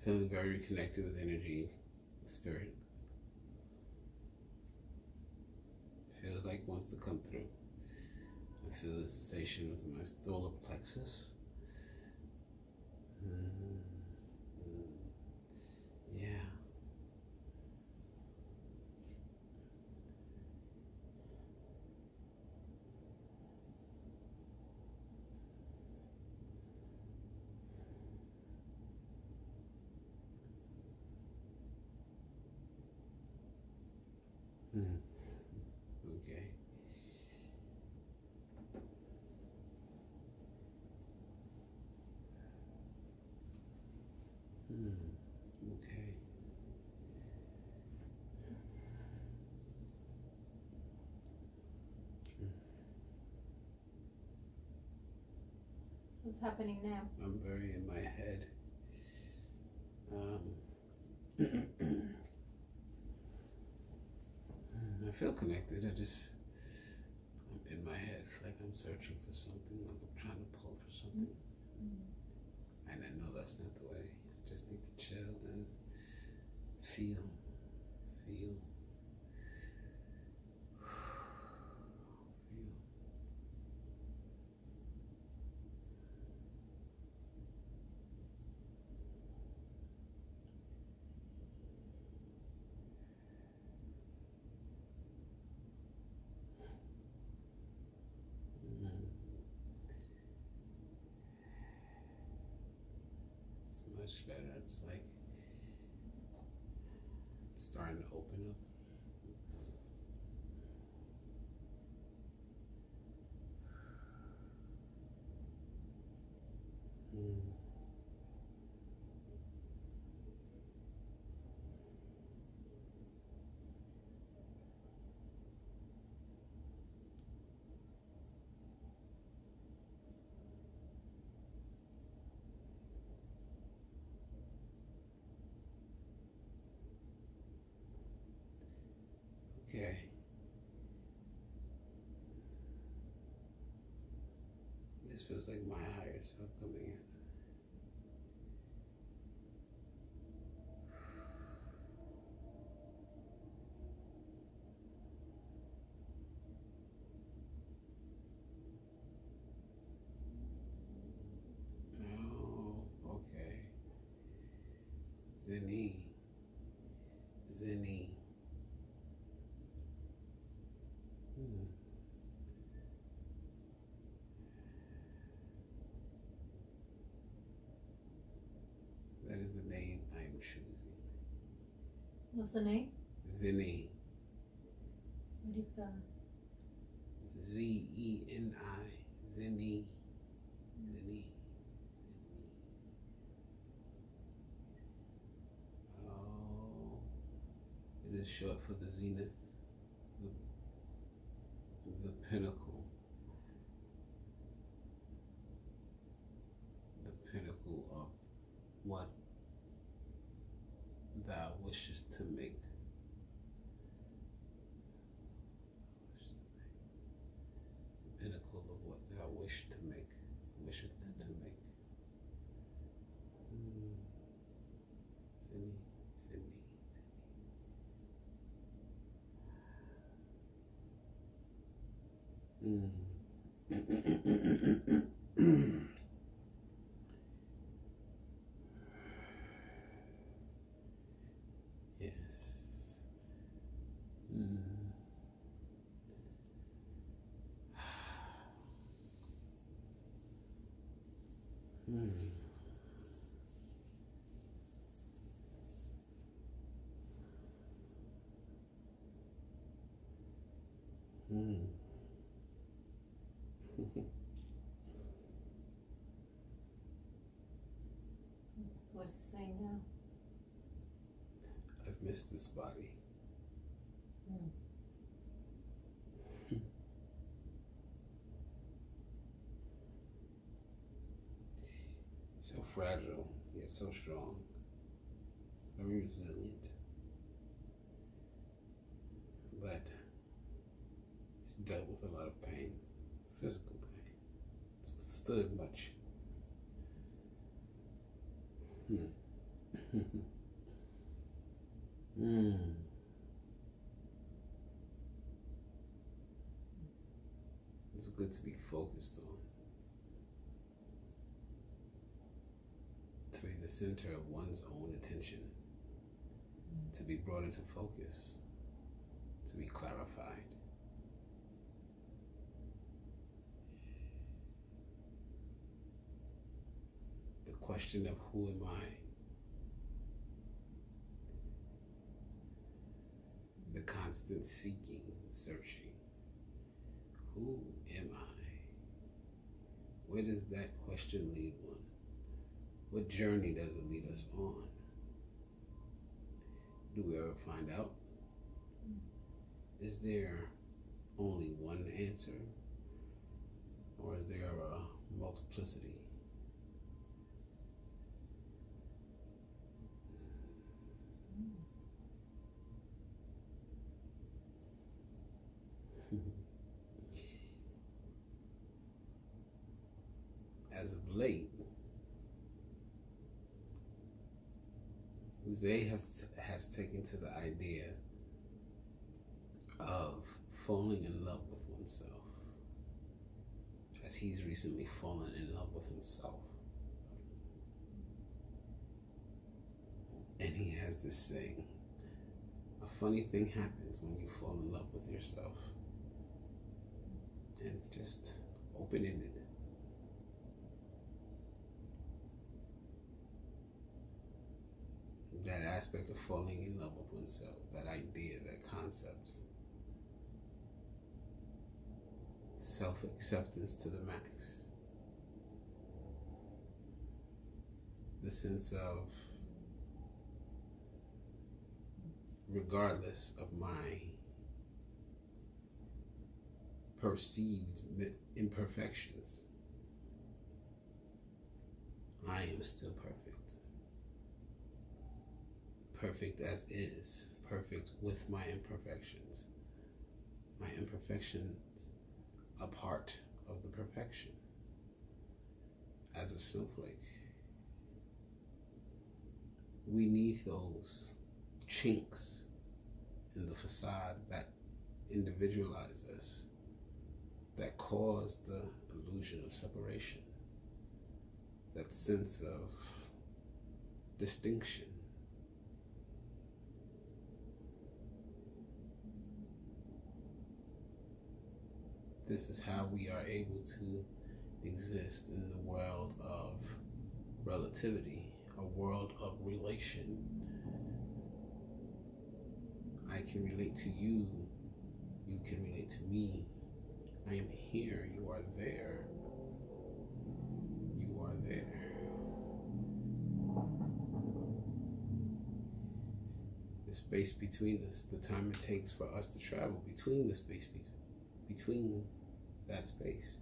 Feeling very connected with energy, spirit. Feels like it wants to come through. I feel the sensation with my solar plexus. Yeah. Okay. Okay. What's happening now? I'm very in my head. I feel connected. I'm in my head, like I'm searching for something, like I'm trying to pull for something. And I know that's not the way. I just need to chill and feel. It's much better. It's like it's starting to open up. Okay. This feels like my higher self coming in. Oh, okay. Zeni. That is the name I am choosing. What's the name? Zeni. What do you got? Zeni. Zeni. Oh, it is short for the zenith, the pinnacle, of what thou wishes to make. The pinnacle of what thou wishest to make. Sydney. Yes. What's it saying now? I've missed this body. So fragile, yet so strong. It's very resilient. But it's dealt with a lot of pain, physical pain. It's withstood much. It's good to be focused on. To be the center of one's own attention. To be brought into focus. To be clarified. The question of who am I? The constant seeking, searching. Who am I? Where does that question lead one? What journey does it lead us on? Do we ever find out? Is there only one answer? Or is there a multiplicity? As of late, Zay has taken to the idea of falling in love with oneself, as he's recently fallen in love with himself. And he has this saying, a funny thing happens when you fall in love with yourself. And just open-ended. That aspect of falling in love with oneself, that idea, that concept. Self-acceptance to the max. The sense of, regardless of my perceived imperfections, I am still perfect. Perfect as is, perfect with my imperfections. My imperfections a part of the perfection. As a snowflake, we need those chinks in the facade that individualize us, that cause the illusion of separation, that sense of distinction. This is how we are able to exist in the world of relativity, a world of relation. I can relate to you, you can relate to me. I am here, you are there. You are there. The space between us, the time it takes for us to travel between the space, between that space.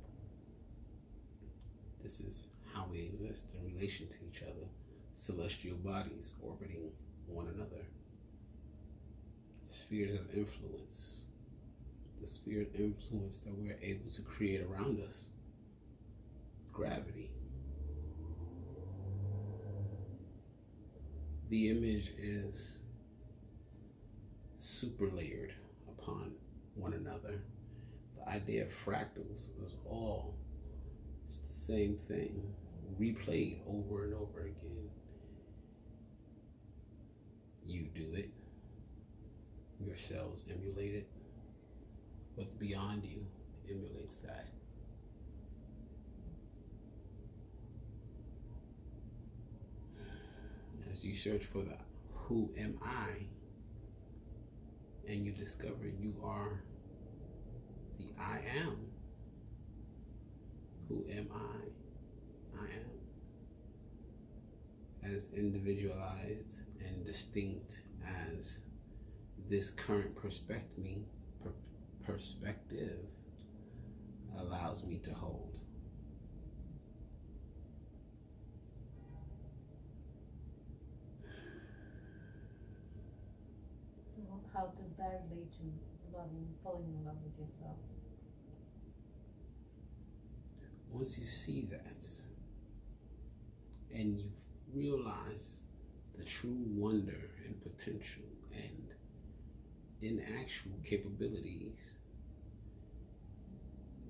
This is how we exist in relation to each other, celestial bodies orbiting one another. Spheres of influence, the sphere of influence that we're able to create around us. Gravity. The image is super layered upon one another. The idea of fractals is all, it's the same thing, replayed over and over again. You do it. Your cells emulate it. What's beyond you emulates that. As you search for the who am I, and you discover you are the I am. Who am I? I am. As individualized and distinct as this current perspective allows me to hold. How does that relate to falling in love with yourself? Once you see that, and you realize the true wonder and potential and in actual capabilities,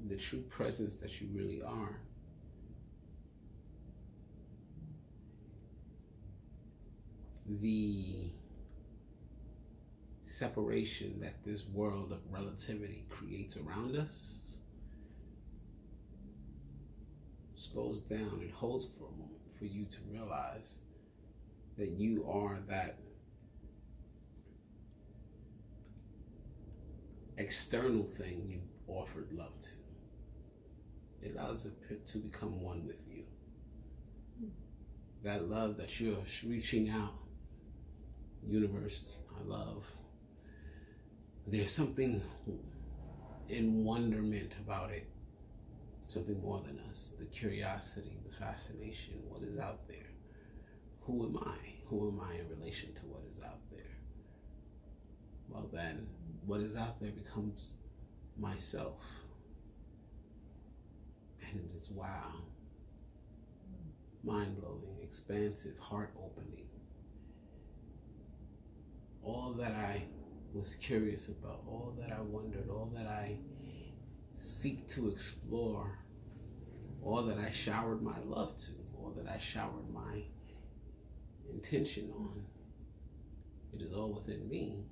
the true presence that you really are. The separation that this world of relativity creates around us slows down and holds for a moment for you to realize that you are that external thing you've offered love to. It allows it to become one with you. That love that you're reaching out, universe, I love. There's something in wonderment about it. Something more than us. The curiosity, the fascination, what is out there? Who am I? Who am I in relation to what is out there? Well then, what is out there becomes myself. And it is wow. Mind-blowing, expansive, heart-opening. All that I was curious about, all that I wondered, all that I seek to explore, all that I showered my love to, all that I showered my intention on, it is all within me.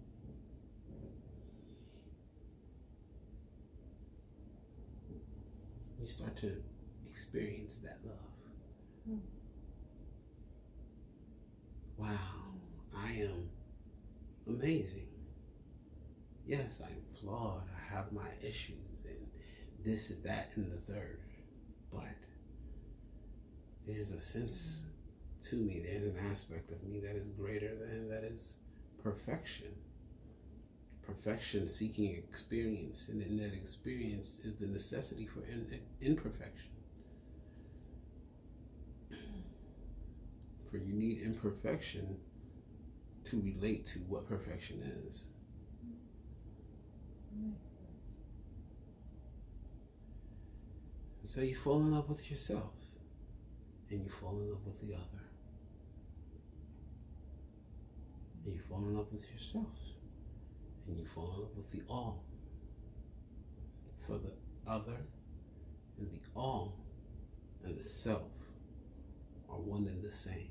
You start to experience that love. Wow, I am amazing. Yes, I'm flawed. I have my issues and this and that and the third. But there's a sense to me, there's an aspect of me that is greater than, that is perfection. Perfection seeking experience, and in that experience is the necessity for imperfection. For you need imperfection to relate to what perfection is. And so you fall in love with yourself, and you fall in love with the other. And you fall in love with yourself, and you fall in love with the all. For the other and the all and the self are one and the same.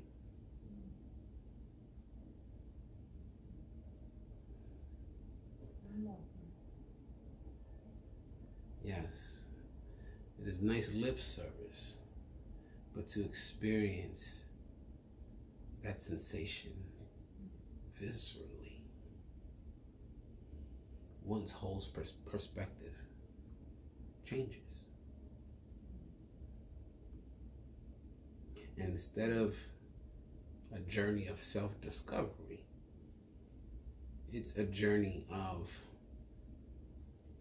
Yes, it is nice lip service, but to experience that sensation viscerally, one's whole perspective changes. And instead of a journey of self-discovery, it's a journey of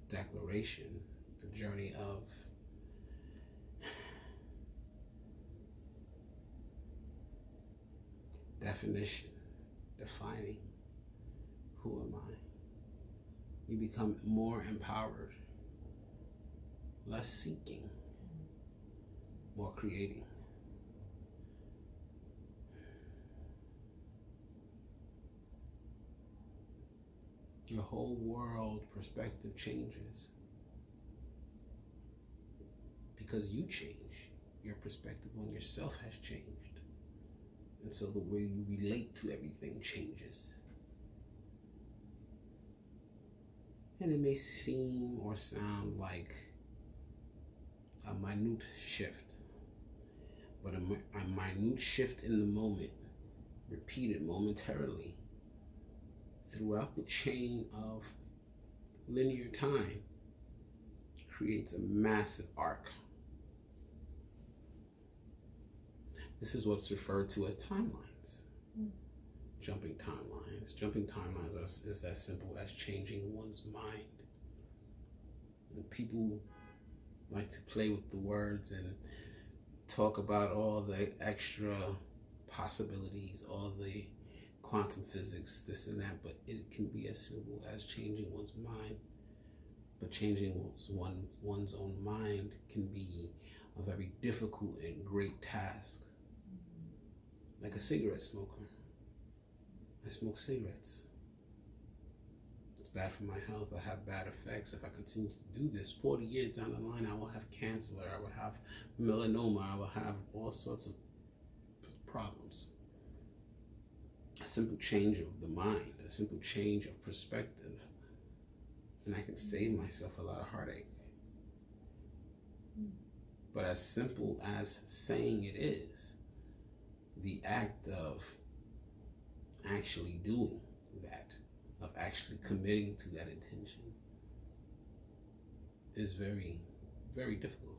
declaration, a journey of definition, defining who am I. You become more empowered, less seeking, more creating. Your whole world perspective changes because you change. Your perspective on yourself has changed. And so the way you relate to everything changes. And it may seem or sound like a minute shift, but a minute shift in the moment, repeated momentarily, throughout the chain of linear time, creates a massive arc. This is what's referred to as timelines. Jumping timelines. Jumping timelines is as simple as changing one's mind. And people like to play with the words and talk about all the extra possibilities, all the quantum physics, this and that, but it can be as simple as changing one's mind. But changing one's own mind can be a very difficult and great task. Like a cigarette smoker. I smoke cigarettes. It's bad for my health. I have bad effects. If I continue to do this, 40 years down the line, I will have cancer. I will have melanoma. I will have all sorts of problems. A simple change of the mind, a simple change of perspective, and I can save myself a lot of heartache. But as simple as saying it is, the act of actually doing that, of actually committing to that intention, is very, very difficult.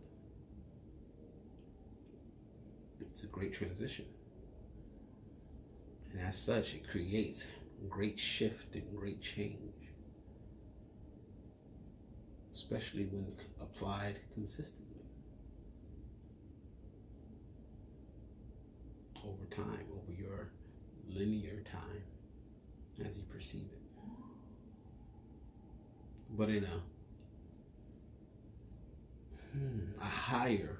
It's a great transition. And as such, it creates great shift and great change, especially when applied consistently over time, over your linear time as you perceive it. But in a higher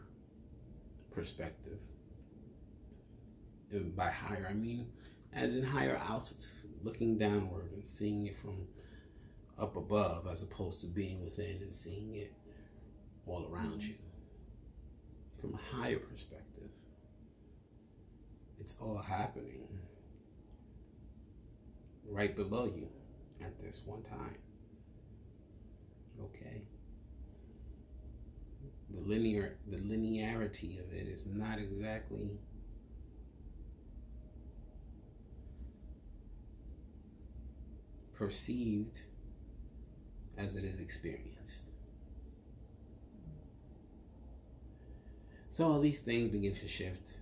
perspective, and by higher I mean as in higher altitude, looking downward and seeing it from up above as opposed to being within and seeing it all around you. From a higher perspective, it's all happening right below you at this one time. Okay? The linearity of it is not exactly perceived as it is experienced. So all these things begin to shift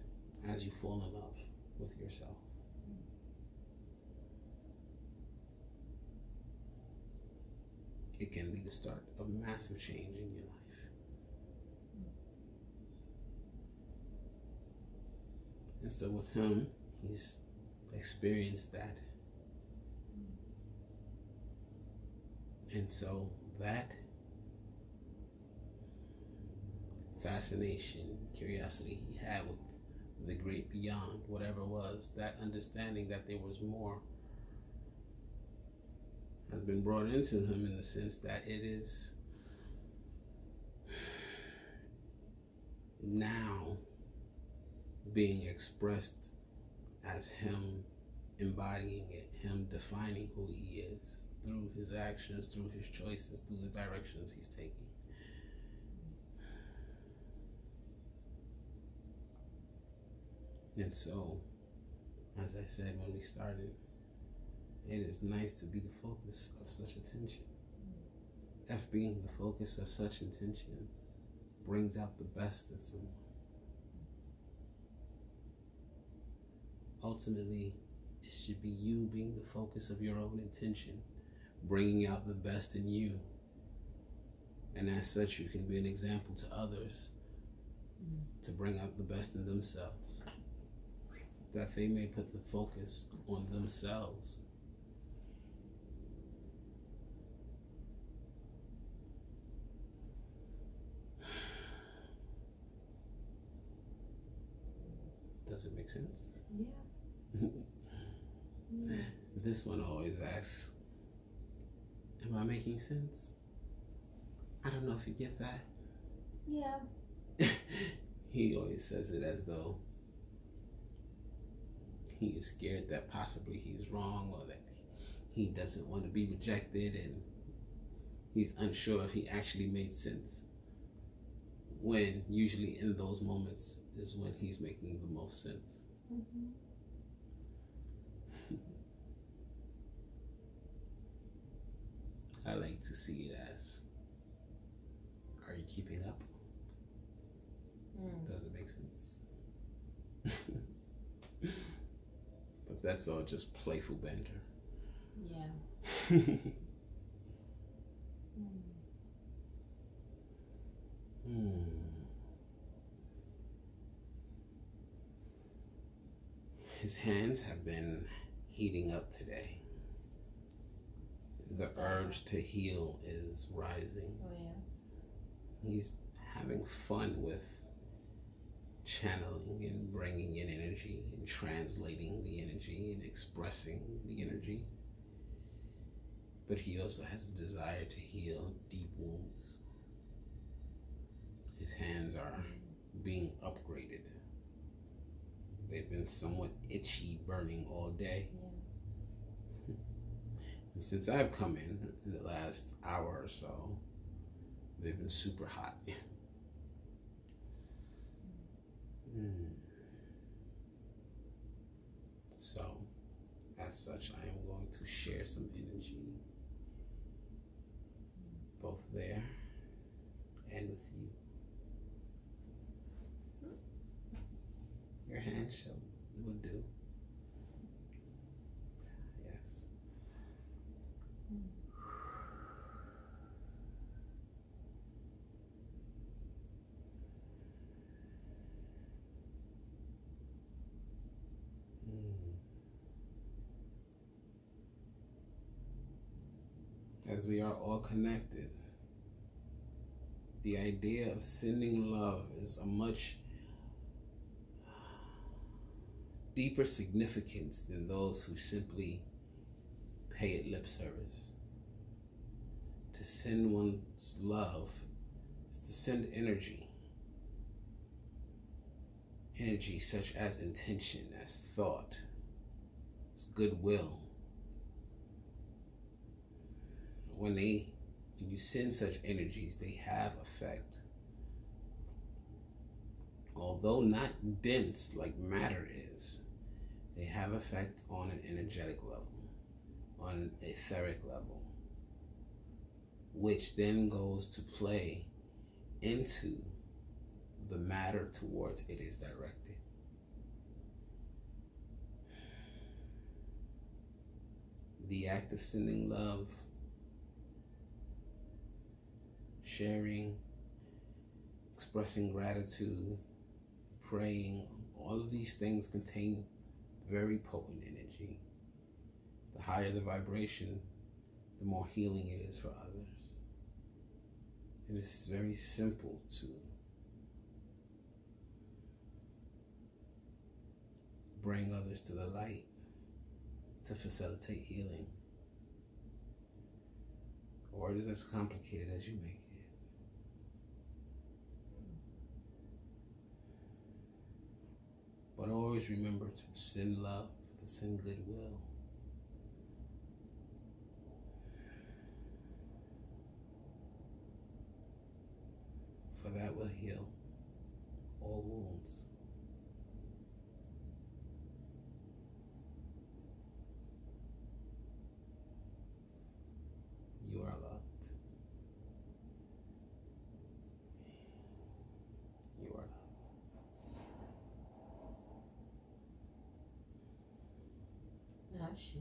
as you fall in love with yourself. It can be the start of massive change in your life. And so with him, he's experienced that. And so that fascination, curiosity he had with the great beyond, whatever was, that understanding that there was more, has been brought into him in the sense that it is now being expressed as him embodying it, him defining who he is through his actions, through his choices, through the directions he's taking. And so, as I said when we started, it is nice to be the focus of such attention. Being the focus of such intention brings out the best in someone. Ultimately, it should be you being the focus of your own intention, bringing out the best in you. And as such, you can be an example to others to bring out the best in themselves, that they may put the focus on themselves. Does it make sense? Yeah. Yeah. This one always asks, am I making sense? I don't know if you get that. Yeah. He always says it as though he is scared that possibly he's wrong, or that he doesn't want to be rejected, and he's unsure if he actually made sense. When usually in those moments is when he's making the most sense. Mm-hmm. I like to see it as, are you keeping up? Does it make sense? But that's all just playful banter. Yeah. His hands have been heating up today. The urge to heal is rising. Oh, yeah. He's having fun with channeling and bringing in energy and translating the energy and expressing the energy. But he also has a desire to heal deep wounds. His hands are being upgraded. They've been somewhat itchy, burning all day. Yeah. And since I've come in the last hour or so, they've been super hot. So, as such, I am going to share some energy, both there and with you. Your hand will do. Yes. As we are all connected, the idea of sending love is a much deeper significance than those who simply pay it lip service. To send one's love is to send energy. Energy such as intention, as thought, as goodwill. When you send such energies, they have effect. Although not dense like matter is, they have effect on an energetic level, on an etheric level, which then goes to play into the matter towards it is directed. The act of sending love, sharing, expressing gratitude, praying, all of these things contain very potent energy. The higher the vibration, the more healing it is for others. And it's very simple to bring others to the light, to facilitate healing. Or it is as complicated as you make it. But always remember to send love, to send goodwill. For that will heal all wounds. You are loved. You are loved. Ashe.